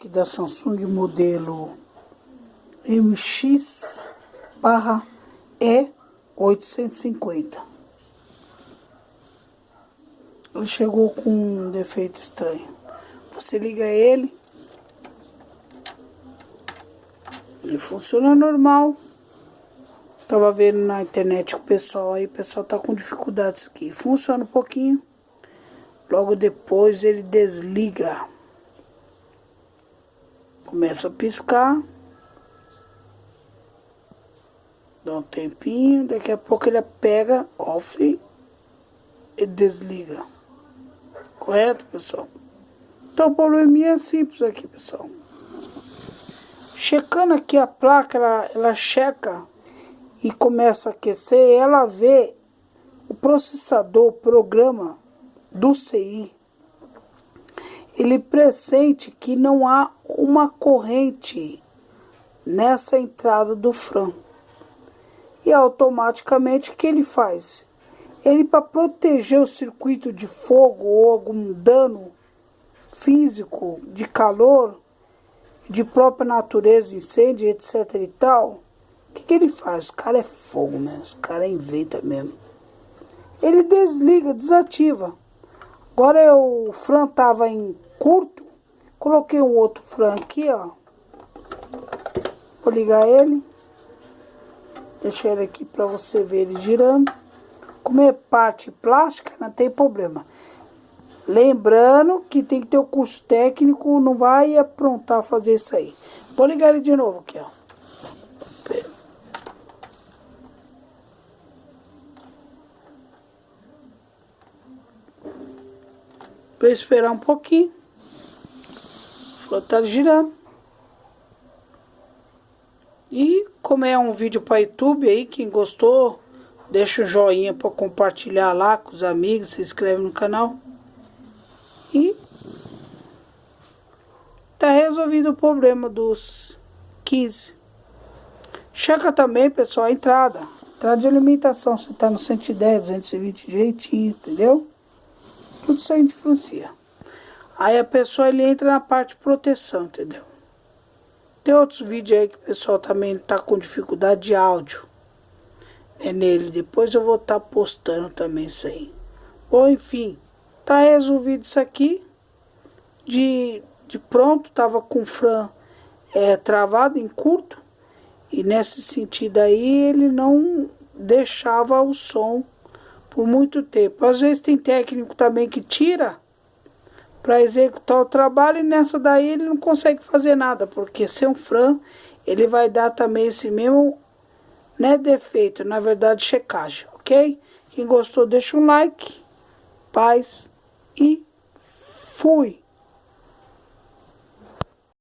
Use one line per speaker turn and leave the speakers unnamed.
aqui da Samsung modelo MX/E850. Ele chegou com um defeito estranho. Você liga ele funciona normal. Tava vendo na internet que o pessoal tá com dificuldades aqui. Funciona um pouquinho. Logo depois ele desliga. Começa a piscar. Dá um tempinho. Daqui a pouco ele pega off e desliga. Correto, pessoal? Então o probleminha é simples aqui, pessoal. Checando aqui a placa, ela checa e começa a aquecer. Ela vê o processador, o programa do CI. Ele pressente que não há uma corrente nessa entrada do FRAM. E automaticamente o que ele faz? Ele, para proteger o circuito de fogo ou algum dano físico, de calor, de própria natureza, incêndio, etc e tal, o que ele faz? O cara é fogo mesmo, o cara inventa mesmo. Ele desliga, desativa. Agora o FRAM tava em curto, coloquei um outro FRAM aqui, ó. Vou ligar ele. Deixar ele aqui para você ver ele girando. Como é parte plástica, não tem problema. Lembrando que tem que ter o curso técnico, não vai aprontar a fazer isso aí. Vou ligar ele de novo aqui, ó. Vou esperar um pouquinho. Vou estar girando. E como é um vídeo para YouTube aí, quem gostou, deixa um joinha para compartilhar lá com os amigos, se inscreve no canal. E tá resolvido o problema dos 15. Checa também, pessoal, a entrada de alimentação. Você tá no 110, 220 direitinho, entendeu? Tudo isso aí influencia. Aí a pessoa ele entra na parte de proteção, entendeu? Tem outros vídeos aí que o pessoal também tá com dificuldade de áudio, né, nele. Depois eu vou estar postando também isso aí. Bom, enfim, tá resolvido isso aqui. De pronto, tava com o FRAM travado em curto. E nesse sentido aí, ele não deixava o som por muito tempo. Às vezes tem técnico também que tira para executar o trabalho, e nessa daí ele não consegue fazer nada, porque sem um FRAM ele vai dar também esse mesmo, né, defeito, na verdade checagem, ok? Quem gostou deixa um like, paz e fui!